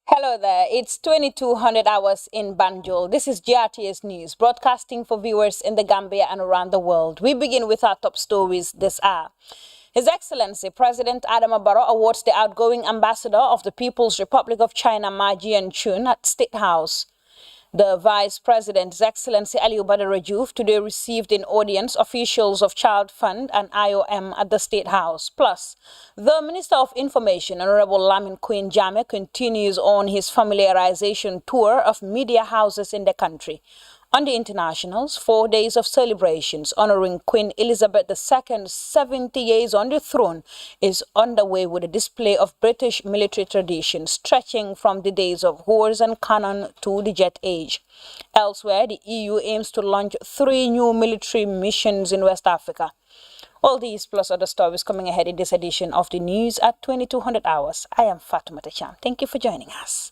Hello there, it's 2200 hours in Banjul. This is GRTS News, broadcasting for viewers in the Gambia and around the world. We begin with our top stories this hour. His Excellency President Adama Barrow awards the outgoing ambassador of the People's Republic of China, Ma Jianchun, at State House. The Vice President, His Excellency Aliou Badara Diouf, today received in audience officials of Child Fund and IOM at the State House. Plus, the Minister of Information, Honorable Lamin Queen Jammeh, continues on his familiarization tour of media houses in the country. On the internationals, 4 days of celebrations honoring Queen Elizabeth II's 70 years on the throne is underway with a display of British military tradition stretching from the days of horse and cannon to the jet age. Elsewhere, the EU aims to launch 3 new military missions in West Africa. All these plus other stories coming ahead in this edition of the news at 2200 hours. I am Fatuma Tacham. Thank you for joining us.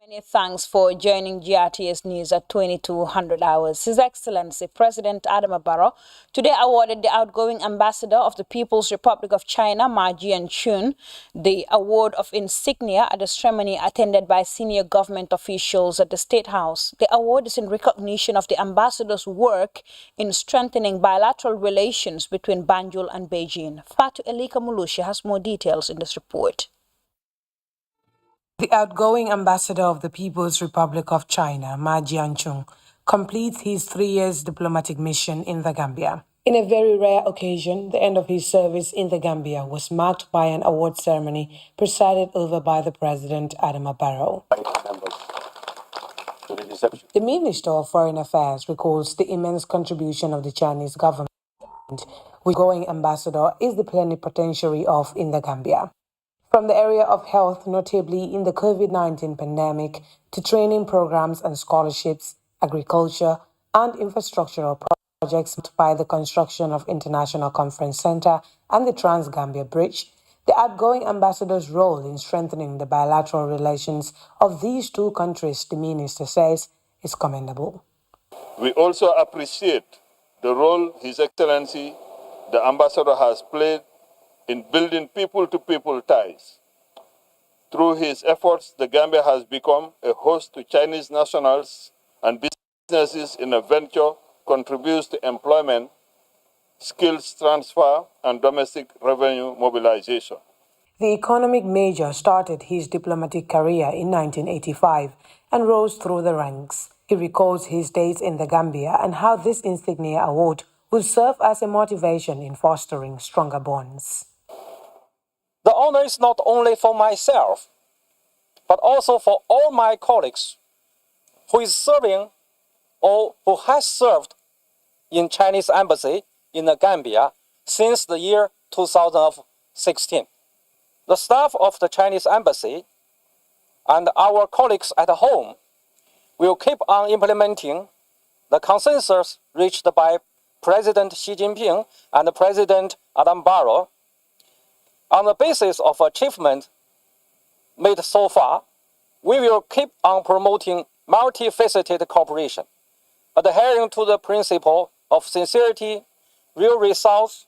Many thanks for joining GRTS News at 2200 hours. His Excellency President Adama Barrow today awarded the outgoing ambassador of the People's Republic of China, Ma Jianchun, the award of insignia at the ceremony attended by senior government officials at the State House. The award is in recognition of the ambassador's work in strengthening bilateral relations between Banjul and Beijing. Fatu Elika Mulushi has more details in this report. The outgoing ambassador of the People's Republic of China, Ma Jianchun, completes his 3 years diplomatic mission in the Gambia. In a very rare occasion, the end of his service in the Gambia was marked by an award ceremony presided over by the President Adama Barrow. The Minister of Foreign Affairs recalls the immense contribution of the Chinese government, which the outgoing ambassador is the plenipotentiary of in the Gambia. From the area of health, notably in the COVID-19 pandemic, to training programs and scholarships, agriculture, and infrastructural projects by the construction of International Conference Center and the Trans-Gambia Bridge, the outgoing ambassador's role in strengthening the bilateral relations of these two countries, the minister says, is commendable. We also appreciate the role His Excellency, the ambassador, has played in building people-to-people ties. Through his efforts, the Gambia has become a host to Chinese nationals and businesses in a venture contributes to employment, skills transfer, and domestic revenue mobilization. The economic major started his diplomatic career in 1985 and rose through the ranks. He recalls his days in the Gambia and how this insignia award will serve as a motivation in fostering stronger bonds. The honor is not only for myself, but also for all my colleagues who is serving or who has served in Chinese embassy in the Gambia since the year 2016. The staff of the Chinese embassy and our colleagues at home will keep on implementing the consensus reached by President Xi Jinping and President Adama Barrow. On the basis of achievement made so far, we will keep on promoting multifaceted cooperation, adhering to the principle of sincerity, real results,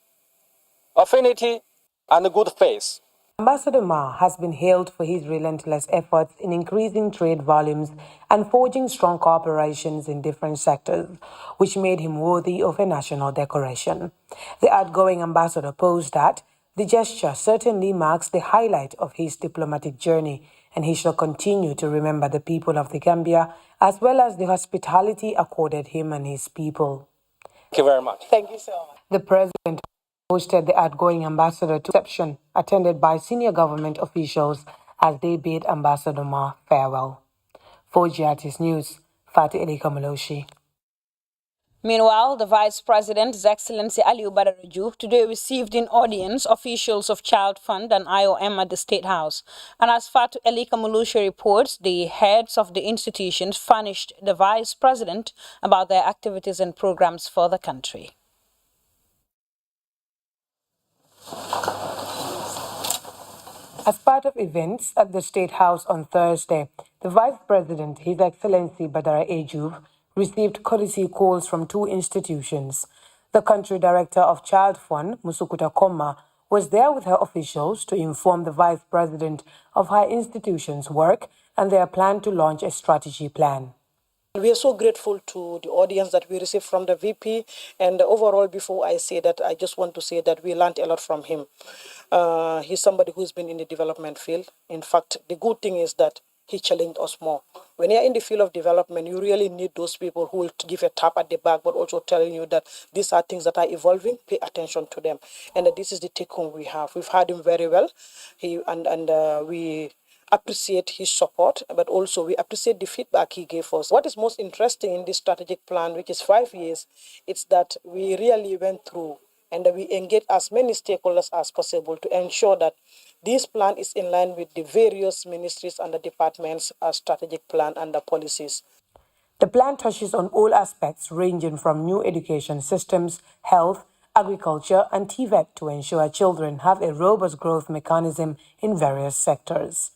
affinity, and good faith. Ambassador Ma has been hailed for his relentless efforts in increasing trade volumes and forging strong cooperations in different sectors, which made him worthy of a national decoration. The outgoing ambassador posed that the gesture certainly marks the highlight of his diplomatic journey, and he shall continue to remember the people of the Gambia as well as the hospitality accorded him and his people. Thank you very much. Thank you so much. The president hosted the outgoing ambassador to reception, attended by senior government officials as they bade Ambassador Ma farewell. For GRT's News, Fatih Elika Maloshi. Meanwhile, the Vice President, His Excellency Aliu Badara Diouf, today received in audience officials of Child Fund and IOM at the State House. And as Fatu Elika Mulusha reports, the heads of the institutions furnished the Vice President about their activities and programs for the country. As part of events at the State House on Thursday, the Vice President, His Excellency Badara Diouf, received courtesy calls from two institutions. The country director of Child Fund, Musukuta Koma, was there with her officials to inform the Vice President of her institution's work and their plan to launch a strategy plan. We are so grateful to the audience that we received from the VP, and overall, before I say that, I just want to say that we learned a lot from him. He's somebody who's been in the development field. In fact, the good thing is that he challenged us more. When you're in the field of development, you really need those people who will give a tap at the back, but also telling you that these are things that are evolving, pay attention to them. And this is the take home we have. We've had him very well. We appreciate his support, but also we appreciate the feedback he gave us. What is most interesting in this strategic plan, which is 5 years, it's that we really went through and we engage as many stakeholders as possible to ensure that this plan is in line with the various ministries and the departments' strategic plan and the policies. The plan touches on all aspects ranging from new education systems, health, agriculture, and TVET to ensure children have a robust growth mechanism in various sectors.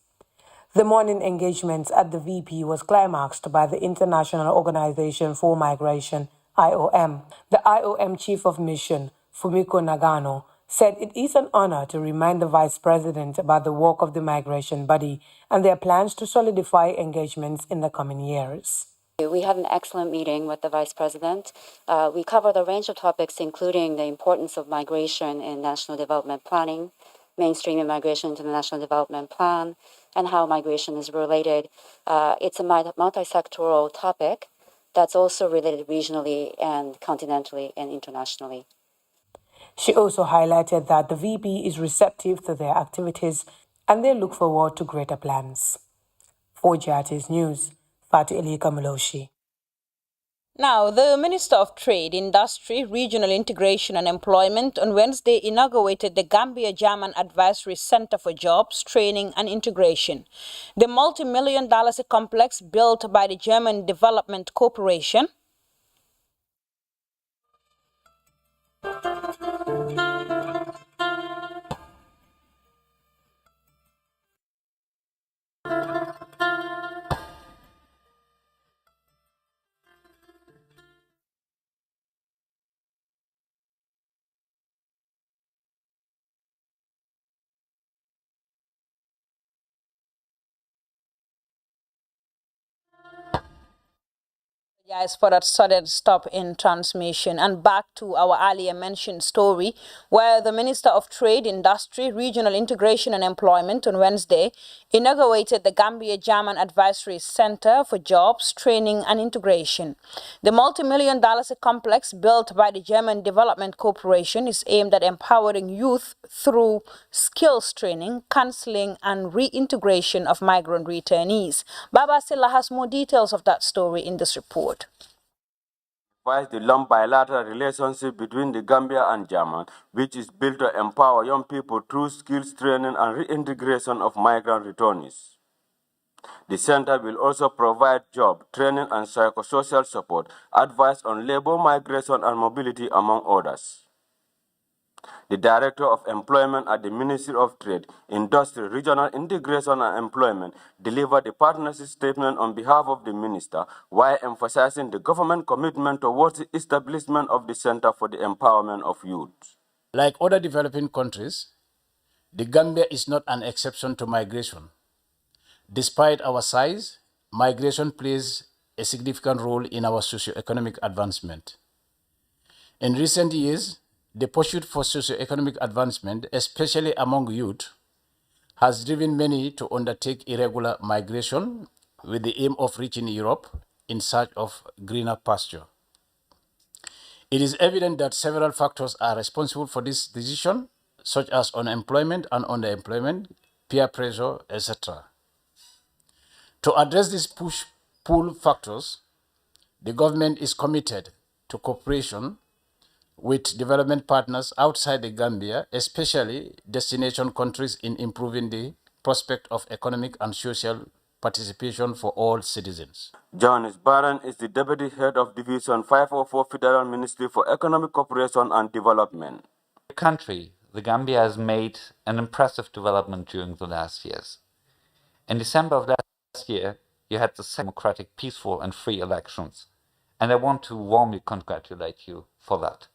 The morning engagements at the VP was climaxed by the International Organization for Migration, IOM. The IOM Chief of Mission, Fumiko Nagano, said it is an honor to remind the Vice President about the work of the migration body and their plans to solidify engagements in the coming years. We had an excellent meeting with the Vice President. We covered a range of topics, including the importance of migration in national development planning, mainstreaming migration into the National Development Plan, and how migration is related. It's a multi-sectoral topic that's also related regionally and continentally and internationally. She also highlighted that the VP is receptive to their activities and they look forward to greater plans. For GRT's News, Fatih Elika Maloshi. Now, the Minister of Trade, Industry, Regional Integration and Employment on Wednesday inaugurated the Gambia-German Advisory Center for Jobs, Training and Integration. The multi-million-dollar complex built by the German Development Corporation for that sudden stop in transmission. And back to our earlier mentioned story, where the Minister of Trade, Industry, Regional Integration and Employment on Wednesday inaugurated the Gambia-German Advisory Center for Jobs, Training and Integration. The multi-million-dollar complex built by the German Development Corporation is aimed at empowering youth through skills training, counseling and reintegration of migrant returnees. Baba Silla has more details of that story in this report. The long bilateral relationship between the Gambia and Germany, which is built to empower young people through skills training and reintegration of migrant returnees. The center will also provide job, training and psychosocial support, advice on labor migration and mobility, among others. The Director of Employment at the Ministry of Trade, Industry, Regional Integration and Employment delivered the partnership statement on behalf of the Minister while emphasizing the government commitment towards the establishment of the Center for the Empowerment of Youth. Like other developing countries, The Gambia is not an exception to migration. Despite our size, migration plays a significant role in our socio-economic advancement. In recent years, the pursuit for socio-economic advancement, especially among youth, has driven many to undertake irregular migration with the aim of reaching Europe in search of greener pasture. It is evident that several factors are responsible for this decision, such as unemployment and underemployment, peer pressure, etc. To address these push-pull factors, the government is committed to cooperation with development partners outside the Gambia, especially destination countries, in improving the prospect of economic and social participation for all citizens. Johannes Baran is the Deputy Head of Division 504 Federal Ministry for Economic Cooperation and Development. The country, the Gambia, has made an impressive development during the last years. In December of last year, you had the democratic, peaceful and free elections, and I want to warmly congratulate you for that.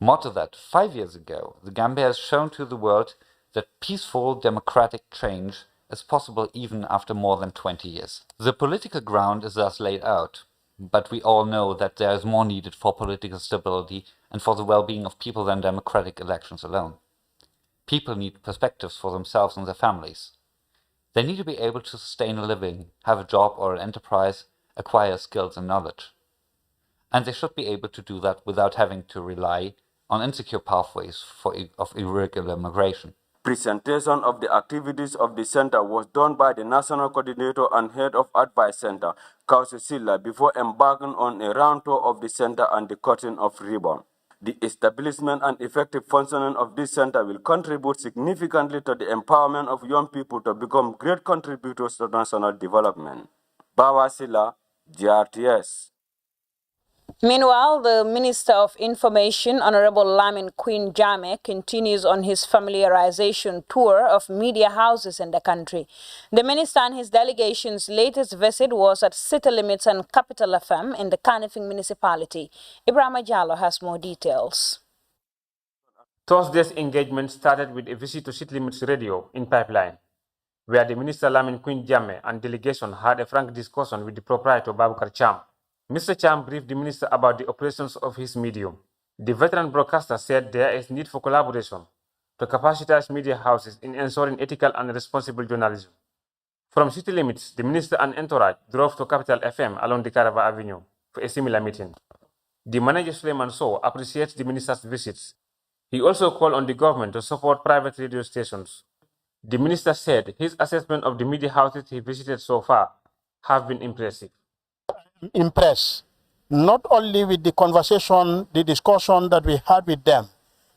More to that, 5 years ago, the Gambia has shown to the world that peaceful democratic change is possible even after more than 20 years. The political ground is thus laid out, but we all know that there is more needed for political stability and for the well-being of people than democratic elections alone. People need perspectives for themselves and their families. They need to be able to sustain a living, have a job or an enterprise, acquire skills and knowledge. And they should be able to do that without having to rely on insecure pathways of irregular migration. Presentation of the activities of the center was done by the National Coordinator and Head of Advice Center, Kausi Silla, before embarking on a round tour of the center and the cutting of ribbon. The establishment and effective functioning of this center will contribute significantly to the empowerment of young people to become great contributors to national development. Bawa Silla, GRTS. Meanwhile, the Minister of Information, Honorable Lamin Queen Jame, continues on his familiarization tour of media houses in the country. The minister and his delegation's latest visit was at City Limits and Capital FM in the Kanifing municipality. Ibrahima Jallo has more details. Thursday's engagement started with a visit to City Limits Radio in Pipeline, where the Minister Lamin Queen Jame and delegation had a frank discussion with the proprietor Babukar Cham. Mr. Cham briefed the minister about the operations of his medium. The veteran broadcaster said there is need for collaboration to capacitize media houses in ensuring ethical and responsible journalism. From City Limits, the minister and entourage drove to Capital FM along the Carava Avenue for a similar meeting. The manager Suleiman Sow appreciates the minister's visits. He also called on the government to support private radio stations. The minister said his assessment of the media houses he visited so far have been impressive. Impressed, not only with the conversation, the discussion that we had with them,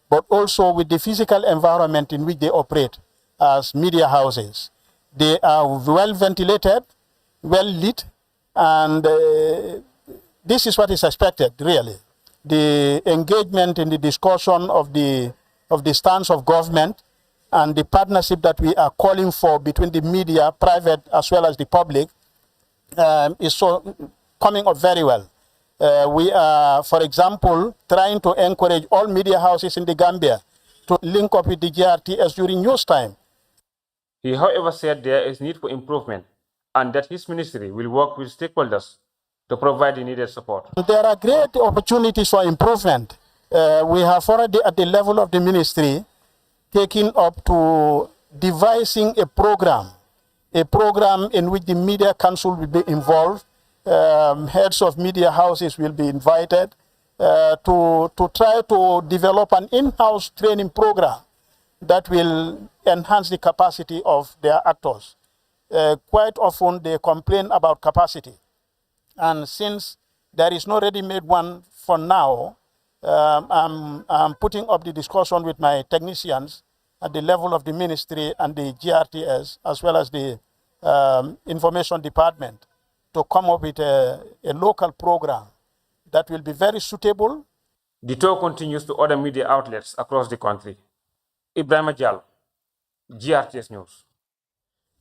but also with the physical environment in which they operate as media houses. They are well ventilated, well lit, and this is what is expected, really. The engagement in the discussion of the stance of government and the partnership that we are calling for between the media, private as well as the public, is so coming up very well. We are, for example, trying to encourage all media houses in the Gambia to link up with the GRTS during news time. He, however, said there is need for improvement and that his ministry will work with stakeholders to provide the needed support. There are great opportunities for improvement. We have already at the level of the ministry taken up to devising a program in which the Media Council will be involved. Heads of media houses will be invited to try to develop an in-house training program that will enhance the capacity of their actors. Quite often they complain about capacity. And since there is no ready-made one for now, I'm putting up the discussion with my technicians at the level of the ministry and the GRTS, as well as the information department, to come up with a local program that will be very suitable. The tour continues to other media outlets across the country. Ibrahima Jallo, GRTS News.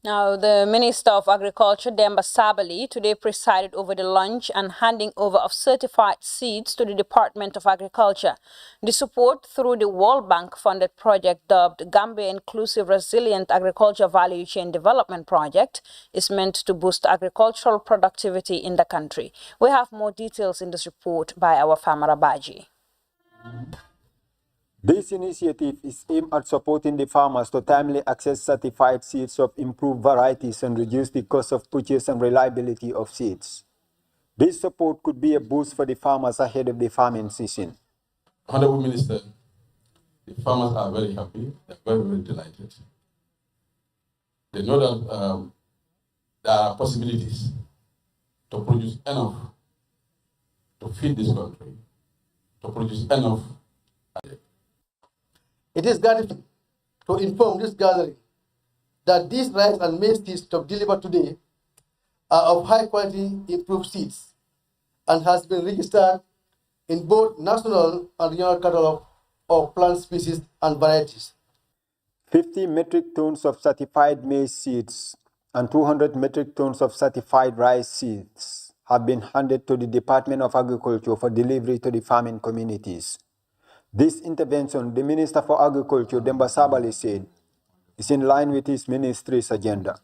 Now, the Minister of Agriculture, Demba Sabali, today presided over the launch and handing over of certified seeds to the Department of Agriculture. The support through the World Bank-funded project dubbed Gambia Inclusive Resilient Agriculture Value Chain Development Project is meant to boost agricultural productivity in the country. We have more details in this report by our Famara Baji. This initiative is aimed at supporting the farmers to timely access certified seeds of improved varieties and reduce the cost of purchase and reliability of seeds. This support could be a boost for the farmers ahead of the farming season. Honorable Minister, the farmers are very happy, they're very, very delighted. They know that there are possibilities to produce enough to feed this country, to produce enough. It is gratifying to inform this gathering that these rice and maize seeds to delivered today are of high quality improved seeds and has been registered in both national and regional catalog of plant species and varieties. 50 metric tons of certified maize seeds and 200 metric tons of certified rice seeds have been handed to the Department of Agriculture for delivery to the farming communities. This intervention, the Minister for Agriculture, Demba Sabali, said, is in line with his ministry's agenda.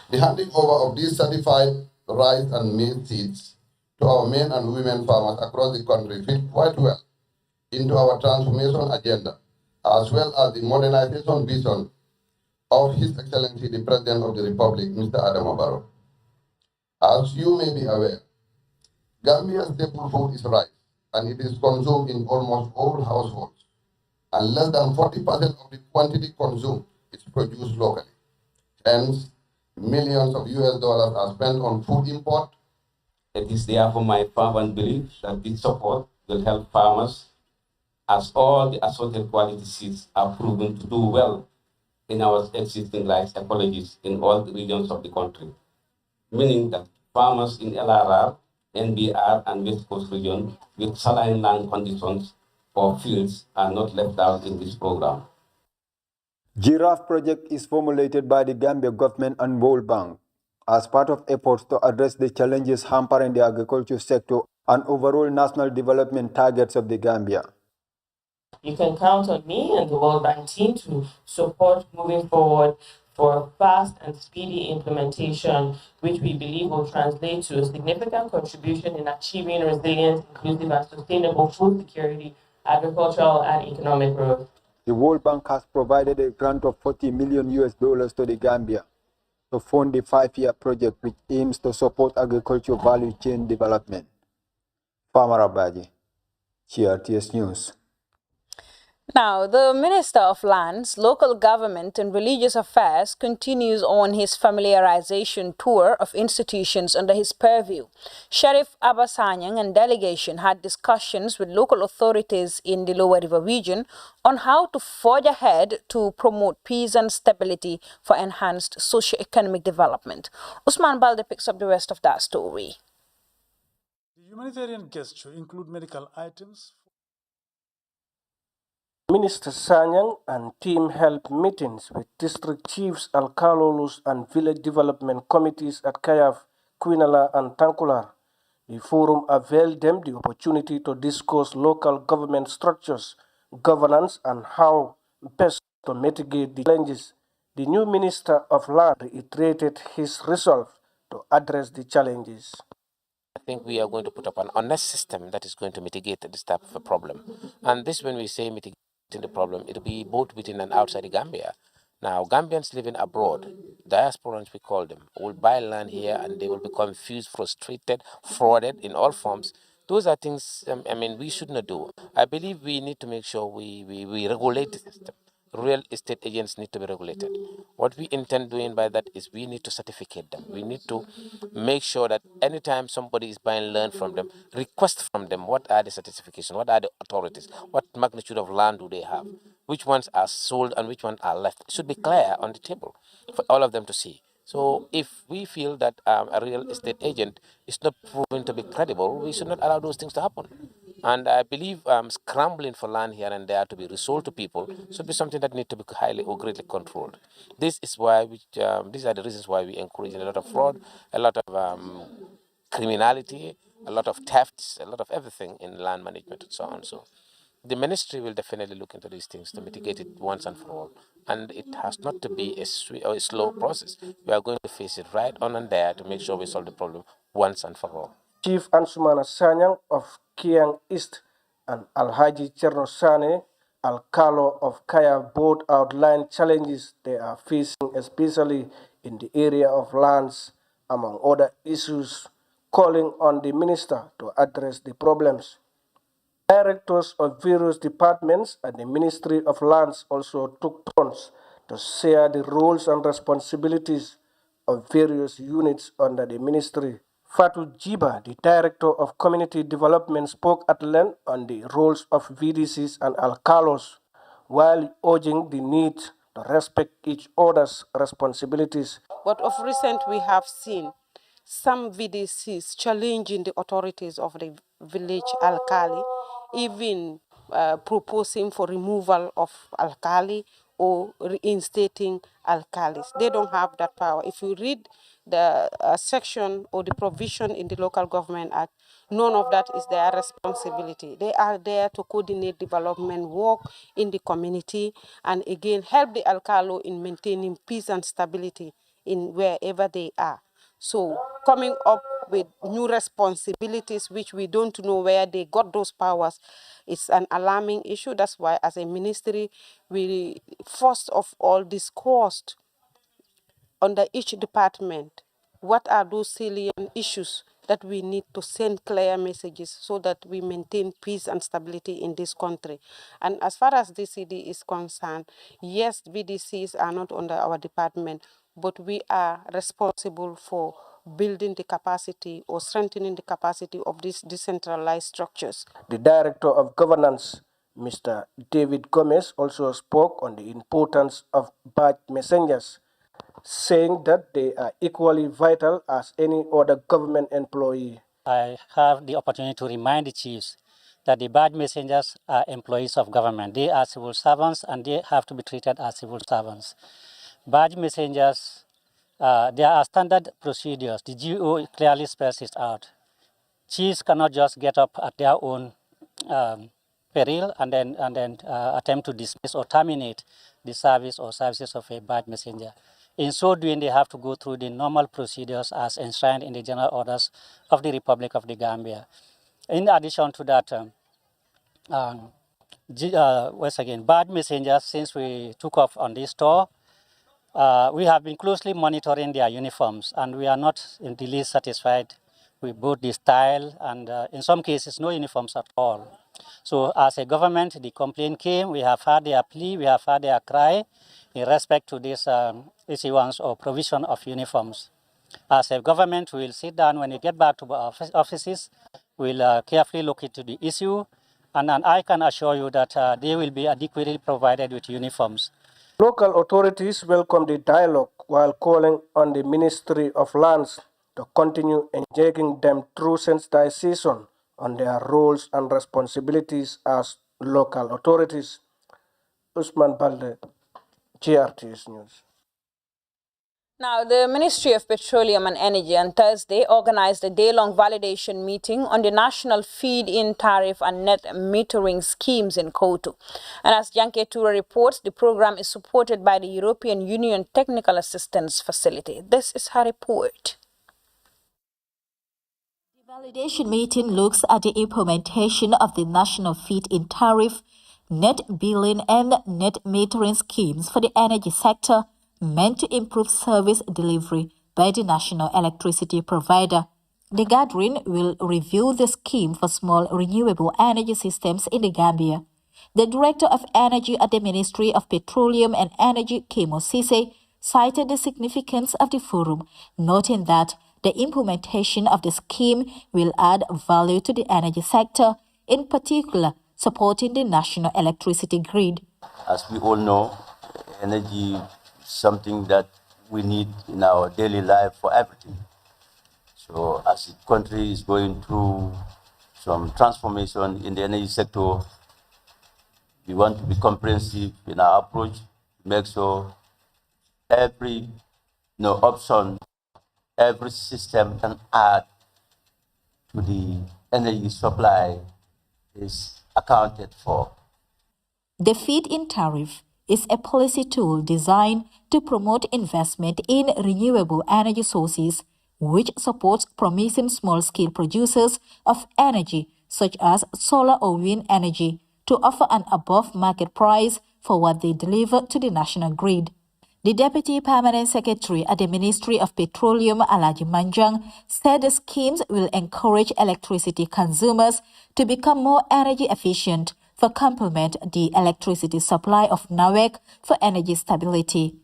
The handing over of these certified rice and maize seeds to our men and women farmers across the country fit quite well into our transformation agenda, as well as the modernization vision of His Excellency the President of the Republic, Mr. Adama Barrow. As you may be aware, Gambia's staple food is rice, and it is consumed in almost all households, and less than 40% of the quantity consumed is produced locally. Hence, millions of US dollars are spent on food import. It is therefore my fervent belief that this support will help farmers, as all the assorted quality seeds are proven to do well in our existing rice ecologies in all the regions of the country, meaning that farmers in LRR, NBR, and West Coast region with saline land conditions or fields are not left out in this program. Giraffe project is formulated by the Gambia government and World Bank as part of efforts to address the challenges hampering the agriculture sector and overall national development targets of the Gambia. You can count on me and the World Bank team to support moving forward for fast and speedy implementation, which we believe will translate to a significant contribution in achieving resilient, inclusive, and sustainable food security, agricultural, and economic growth. The World Bank has provided a grant of $40 million to the Gambia to fund the 5-year project, which aims to support agriculture value chain development. Farmer Abaji, GRTS News. Now, the Minister of Lands, Local Government and Religious Affairs continues on his familiarization tour of institutions under his purview. Sheriff Abasanyang and delegation had discussions with local authorities in the Lower River region on how to forge ahead to promote peace and stability for enhanced socio-economic development. Usman Balde picks up the rest of that story. The humanitarian gesture include medical items. Minister Sanyang and team held meetings with district chiefs, alkalolus and village development committees at Kayaf, Quinala and Tankular. The forum availed them the opportunity to discuss local government structures, governance and how best to mitigate the challenges. The new Minister of Land reiterated his resolve to address the challenges. I think we are going to put up an honest system that is going to mitigate this type of a problem. And this, when we say mitigating the problem, it will be both within and outside the Gambia. Now, Gambians living abroad, diasporans we call them, will buy land here and they will be confused, frustrated, frauded in all forms. Those are things, we should not do. I believe we need to make sure we regulate the system. Real estate agents need to be regulated. What we intend doing by that is we need to certificate them. We need to make sure that anytime somebody is buying land from them, request from them what are the certification, what are the authorities, what magnitude of land do they have, which ones are sold and which ones are left. It should be clear on the table for all of them to see. So if we feel that a real estate agent is not proven to be credible, we should not allow those things to happen. And I believe scrambling for land here and there to be resold to people should be something that needs to be highly or greatly controlled. This is why these are the reasons why we encourage a lot of fraud, a lot of criminality, a lot of thefts, a lot of everything in land management and so on. So the ministry will definitely look into these things to mitigate it once and for all. And it has not to be a slow process. We are going to face it right on and there to make sure we solve the problem once and for all. Chief Ansumana Sanyang of Kiang East and Alhaji Cherno Sane Alcalo of Kaya both outlined challenges they are facing, especially in the area of lands, among other issues, calling on the minister to address the problems. Directors of various departments and the Ministry of Lands also took turns to share the roles and responsibilities of various units under the ministry. Fatou Jiba, the Director of Community Development, spoke at length on the roles of VDCs and alcalos, while urging the need to respect each other's responsibilities. But of recent, we have seen some VDCs challenging the authorities of the village alkali, even proposing for removal of alkali or reinstating alkalis. They don't have that power. If you read the section or the provision in the Local Government Act, none of that is their responsibility. They are there to coordinate development work in the community and again help the alcalo in maintaining peace and stability in wherever they are. So coming up with new responsibilities which we don't know where they got those powers is an alarming issue. That's why as a ministry we first of all discussed under each department what are those salient issues that we need to send clear messages so that we maintain peace and stability in this country. And as far as DCD is concerned, yes, VDCs are not under our department, but we are responsible for building the capacity or strengthening the capacity of these decentralized structures. The Director of Governance, Mr. David Gomez, also spoke on the importance of badge messengers, saying that they are equally vital as any other government employee. I have the opportunity to remind the chiefs that the badge messengers are employees of government. They are civil servants and they have to be treated as civil servants. Badge messengers, there are standard procedures. The GO clearly spells it out. Chiefs cannot just get up at their own peril and then attempt to dismiss or terminate the service or services of a badge messenger. In so doing, they have to go through the normal procedures as enshrined in the general orders of the Republic of the Gambia. In addition to that, once again, badge messengers, since we took off on this tour, we have been closely monitoring their uniforms, and we are not in the least satisfied with both the style and, in some cases, no uniforms at all. So as a government, the complaint came, we have had their plea, we have had their cry in respect to this issuance or provision of uniforms. As a government, we will sit down when we get back to our offices, we'll carefully look into the issue, and I can assure you that they will be adequately provided with uniforms. Local authorities welcome the dialogue while calling on the Ministry of Lands to continue engaging them through sensitization on their roles and responsibilities as local authorities. Usman Balde, GRTS News. Now, the Ministry of Petroleum and Energy on Thursday organized a day-long validation meeting on the national feed-in tariff and net metering schemes in Kotu. And as Janke Tura reports, the program is supported by the European Union Technical Assistance Facility. This is her report. The validation meeting looks at the implementation of the national feed-in tariff, net billing and net metering schemes for the energy sector, meant to improve service delivery by the national electricity provider. The gathering will review the scheme for small renewable energy systems in the Gambia. The Director of Energy at the Ministry of Petroleum and Energy, Kemo Sise, cited the significance of the forum, noting that the implementation of the scheme will add value to the energy sector, in particular supporting the national electricity grid. As we all know, energy something that we need in our daily life for everything. So as the country is going through some transformation in the energy sector. We want to be comprehensive in our approach, make sure every option, every system can add to the energy supply is accounted for. The feed-in tariff is a policy tool designed to promote investment in renewable energy sources, which supports promising small-scale producers of energy, such as solar or wind energy, to offer an above-market price for what they deliver to the national grid. The Deputy Permanent Secretary at the Ministry of Petroleum, Alhaji Manjang, said the schemes will encourage electricity consumers to become more energy efficient to complement the electricity supply of NAWEC for energy stability.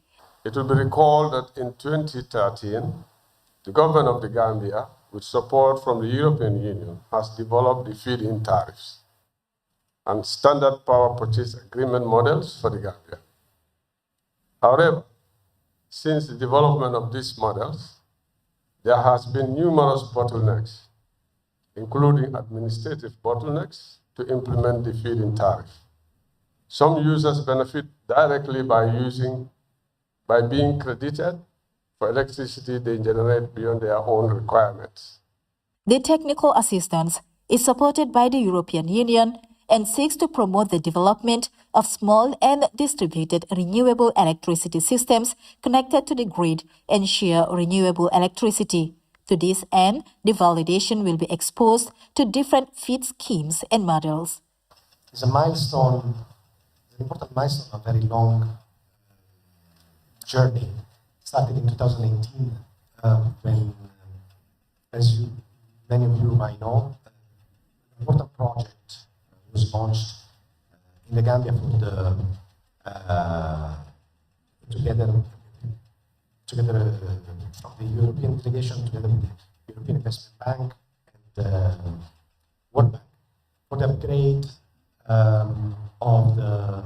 It will be recalled that in 2013, the government of the Gambia, with support from the European Union, has developed the feed-in tariffs and standard power purchase agreement models for the Gambia. However, since the development of these models, there has been numerous bottlenecks, including administrative bottlenecks, to implement the feed-in tariff. Some users benefit directly by being credited for electricity they generate beyond their own requirements. The technical assistance is supported by the European Union and seeks to promote the development of small and distributed renewable electricity systems connected to the grid and share renewable electricity. To this end, the validation will be exposed to different feed schemes and models. It's a milestone, an important milestone, a very long journey. Started in 2018 when, as many of you might know, an important project was launched in the Gambia for the together from the European delegation, together with the European Investment Bank and the World Bank, for the upgrade of the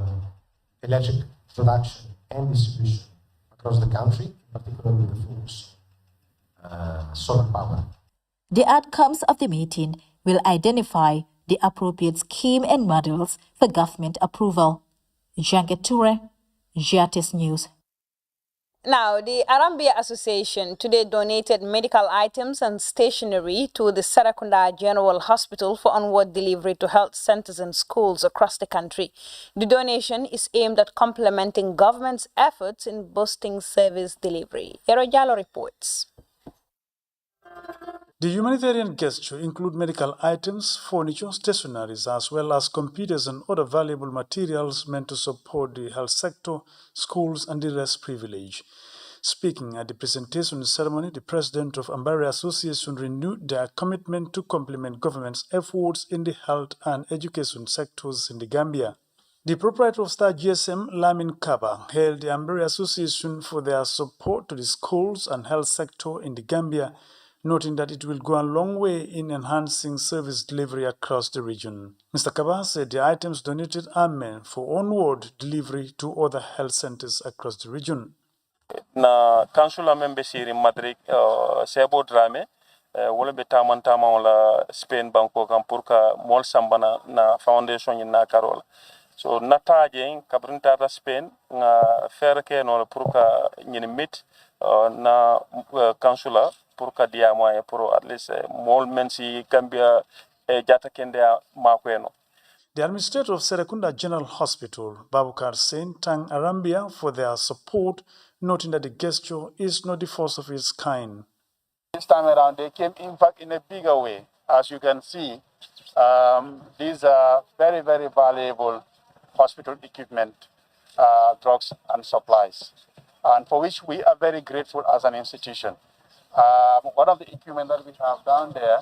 electric production and distribution across the country, particularly the focus solar power. The outcomes of the meeting will identify the appropriate scheme and models for government approval. Janket Toure, GRTS News. Now, the Arambia Association today donated medical items and stationery to the Serekunda General Hospital for onward delivery to health centers and schools across the country. The donation is aimed at complementing government's efforts in boosting service delivery. Yero Jallo reports. The humanitarian gesture include medical items, furniture, stationaries, as well as computers and other valuable materials meant to support the health sector, schools, and the less privileged. Speaking at the presentation ceremony, the president of Ambari Association renewed their commitment to complement government's efforts in the health and education sectors in the Gambia. The proprietor of Star GSM, Lamin Kaba, hailed the Ambari Association for their support to the schools and health sector in the Gambia, noting that it will go a long way in enhancing service delivery across the region. Mr. Kaba said the items donated are meant for onward delivery to other health centers across the region. Na council member siri Madrid Sebo Drame wala be tama wala Spain banko kam pour ka mol sambana na foundation na Carola. So nataje kabrinta ta Spain nga faire ke no pour ka ñini mit na council pour ka dia moy pour at least mol men si Gambia jata kende makweno. The administrator of Serekunda General Hospital, Babukar Sen, thanked Arambia for their support, noting that the gesture is not the first of its kind. This time around, they came in fact in a bigger way. As you can see, these are very, very valuable hospital equipment, drugs and supplies, and for which we are very grateful as an institution. One of the equipment that we have down there,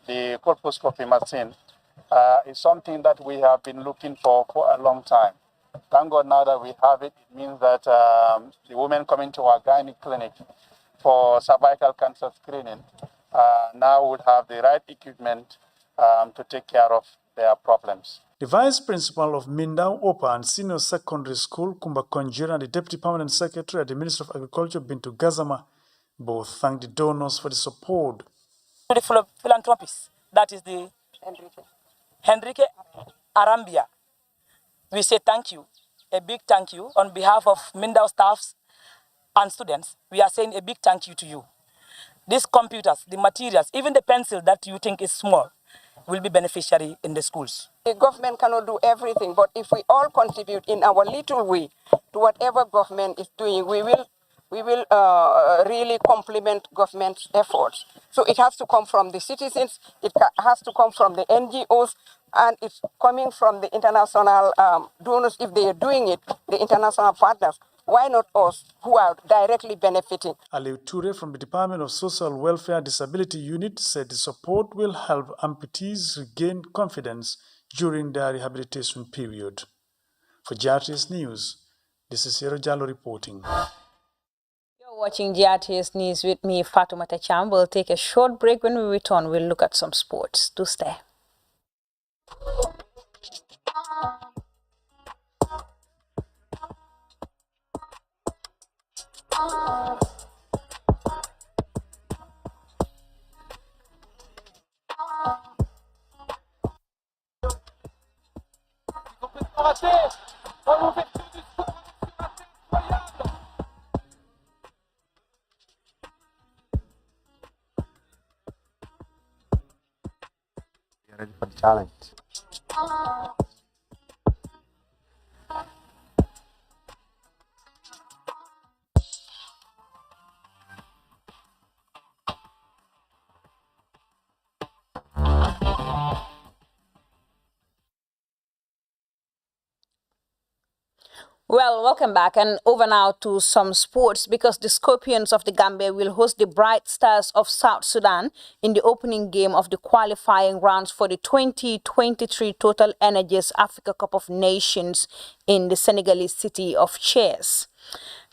the colposcopy machine, is something that we have been looking for a long time. Thank God now that we have it. It means that the women coming to our gynae clinic for cervical cancer screening now would have the right equipment to take care of their problems. The Vice Principal of Mindao Opa and Senior Secondary School, Kumba Konjira, and the Deputy Permanent Secretary at the Ministry of Agriculture, Bintu Gazama, both thanked the donors for the support. To the philanthropists, that is the Henrique Arambia. We say thank you, a big thank you on behalf of Mindao staffs and students. We are saying a big thank you to you. These computers, the materials, even the pencil that you think is small, will be beneficiary in the schools. The government cannot do everything, but if we all contribute in our little way to whatever government is doing, we will really complement government's efforts. So it has to come from the citizens, it has to come from the NGOs, and it's coming from the international donors if they are doing it, the international partners. Why not us who are directly benefiting? Aliou Toure from the Department of Social Welfare Disability Unit said the support will help amputees regain confidence during their rehabilitation period. For GRTS News, this is Sero Jallo reporting. You're watching GRTS News with me, Fatoumata Cham. We'll take a short break. When we return, we'll look at some sports. Do stay. You're ready for the challenge. Well, welcome back, and over now to some sports, because the Scorpions of the Gambia will host the Bright Stars of South Sudan in the opening game of the qualifying rounds for the 2023 Total Energies Africa Cup of Nations in the Senegalese city of Thiès.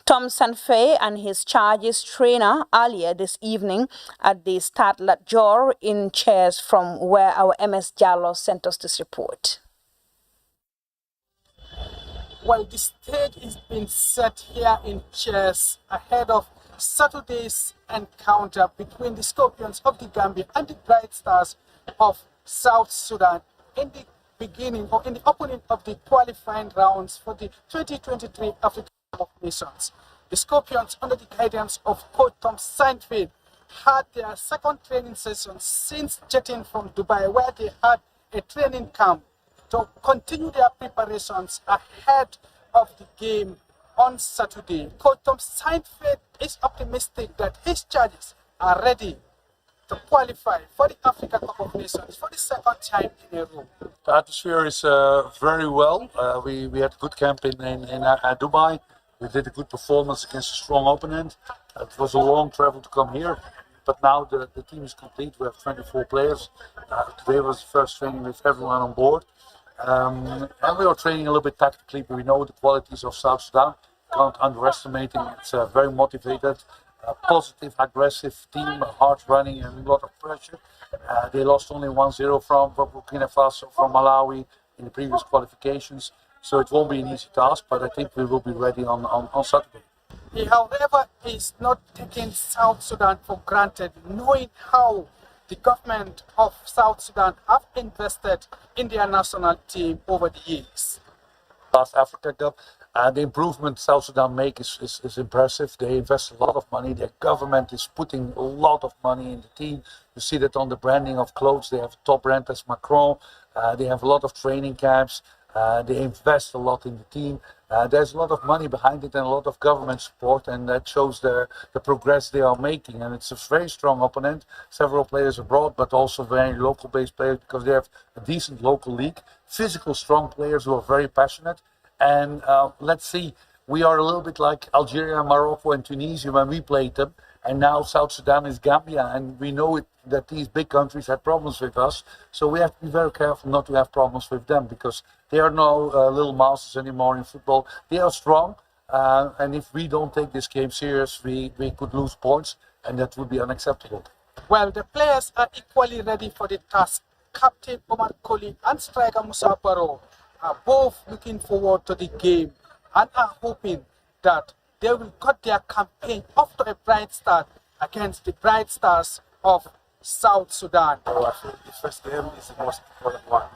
Tom Sanfé and his charges trainer earlier this evening at the Stade Lat Dior in Thiès, from where our MS Jallo sent us this report. Well, the stage is being set here in Thiès ahead of Saturday's encounter between the Scorpions of the Gambia and the Bright Stars of South Sudan in the beginning or in the opening of the qualifying rounds for the 2023 African Cup of Nations. The Scorpions, under the guidance of Coach Tom Saintfield, had their second training session since jetting from Dubai, where they had a training camp to continue their preparations ahead of the game on Saturday. Coach Tom Saintfield is optimistic that his charges are ready to qualify for the Africa Cup of Nations for the second time in a row. The atmosphere is very well. We had a good camp in Dubai. We did a good performance against a strong opponent. It was a long travel to come here, but now the team is complete. We have 24 players. Today was the first training with everyone on board. And we are training a little bit tactically, but we know the qualities of South Sudan. Can't underestimate it. It's a very motivated, positive, aggressive team, hard running and a lot of pressure. They lost only 1-0 from Burkina Faso, from Malawi in the previous qualifications. So it won't be an easy task, but I think we will be ready on Saturday. He, however, is not taking South Sudan for granted, knowing how the government of South Sudan have invested in their national team over the years. Last Africa Cup, the improvement South Sudan make is impressive. They invest a lot of money. Their government is putting a lot of money in the team. You see that on the branding of clothes. They have top brand as Macron. They have a lot of training camps. They invest a lot in the team. There's a lot of money behind it and a lot of government support, and that shows the progress they are making. And it's a very strong opponent. Several players abroad, but also very local-based players, because they have a decent local league. Physical, strong players who are very passionate. And let's see, we are a little bit like Algeria, Morocco, and Tunisia when we played them. And now South Sudan is Gambia, and we know that these big countries had problems with us. So we have to be very careful not to have problems with them, because they are no little mouses anymore in football. They are strong, and if we don't take this game serious, we could lose points, and that would be unacceptable. Well, the players are equally ready for the task. Captain Omar Koli and striker Musa Barrow are both looking forward to the game and are hoping that they will cut their campaign off to a bright start against the Bright Stars of South Sudan. So I think the first game is the most important one.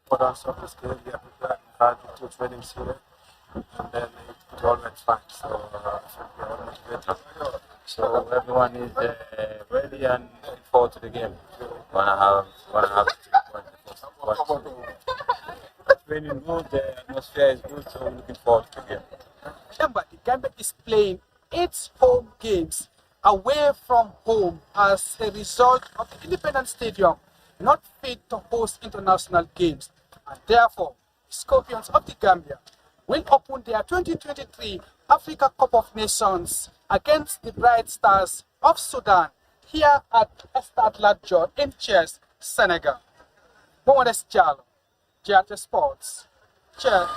Importance of this game, we are prepared. We had 2 trainings here, and then it all went fine. So I think we are all motivated. So everyone is ready and looking forward to the game. Wanna have 3 points the first one. Training good, the atmosphere is good, so we're looking forward to the game. Remember, the Gambia is playing its home games away from home as a result of the Independence Stadium not fit to host international games. And therefore, Scorpions of the Gambia will open their 2023 Africa Cup of Nations against the Bright Stars of Sudan here at Stade Lat Dior in Thiès, Senegal. Mohamed Diallo, GRT Sports. Cheers.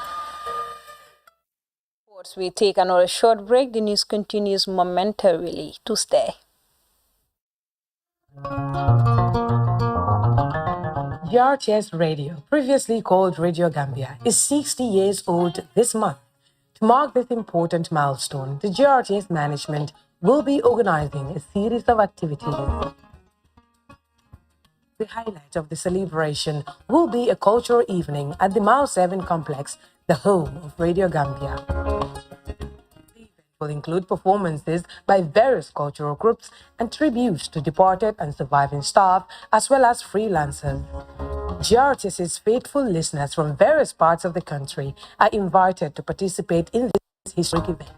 We take another short break. The news continues momentarily. To stay. GRTS Radio, previously called Radio Gambia, is 60 years old this month. To mark this important milestone, the GRTS management will be organizing a series of activities. The highlight of the celebration will be a cultural evening at the Mile 7 complex, the home of Radio Gambia. The event will include performances by various cultural groups and tributes to departed and surviving staff, as well as freelancers. GRTS's faithful listeners from various parts of the country are invited to participate in this historic event.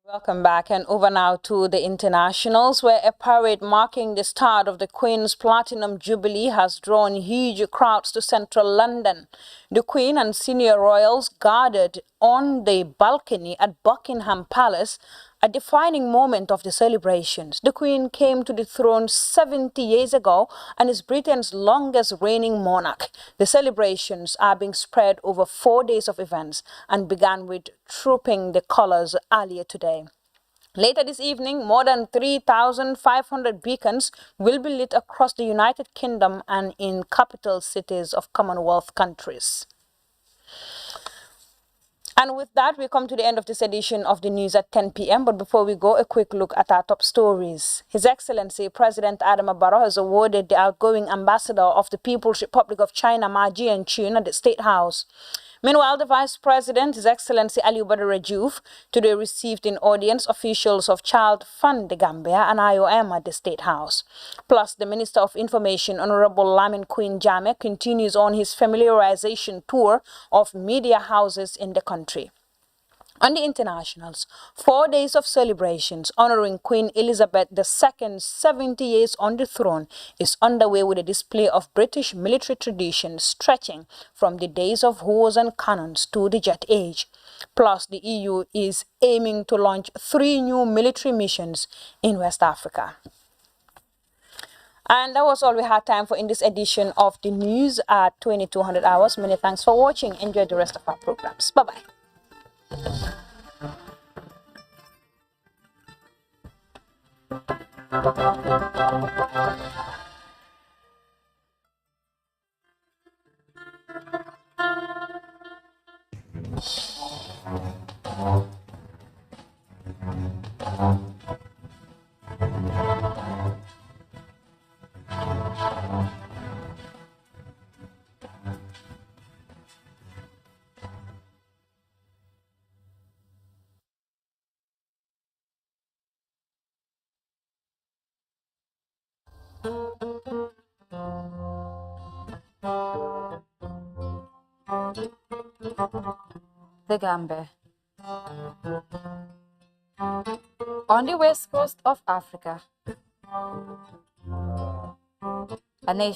Welcome back, and over now to the internationals, where a parade marking the start of the Queen's Platinum Jubilee has drawn huge crowds to central London. The Queen and senior royals gathered on the balcony at Buckingham Palace, a defining moment of the celebrations. The Queen came to the throne 70 years ago and is Britain's longest reigning monarch. The celebrations are being spread over 4 days of events and began with trooping the colours earlier today. Later this evening, more than 3,500 beacons will be lit across the United Kingdom and in capital cities of Commonwealth countries. And with that, we come to the end of this edition of the news at 10 p.m. But before we go, a quick look at our top stories. His Excellency President Adama Barrow has awarded the outgoing ambassador of the People's Republic of China, Ma Jianqun, at the State House. Meanwhile, the Vice President, His Excellency Alieu Badara Diouf, today received in audience officials of Child Fund the Gambia and IOM at the State House. Plus, the Minister of Information, Honorable Lamin Queen Jammeh, continues on his familiarization tour of media houses in the country. On the internationals, 4 days of celebrations honoring Queen Elizabeth II, 70 years on the throne, is underway with a display of British military traditions stretching from the days of wars and cannons to the jet age. Plus, the EU is aiming to launch 3 new military missions in West Africa. And that was all we had time for in this edition of the news at 2200 hours. Many thanks for watching. Enjoy the rest of our programs. Bye-bye. The Gambia. On the west coast of Africa, a nation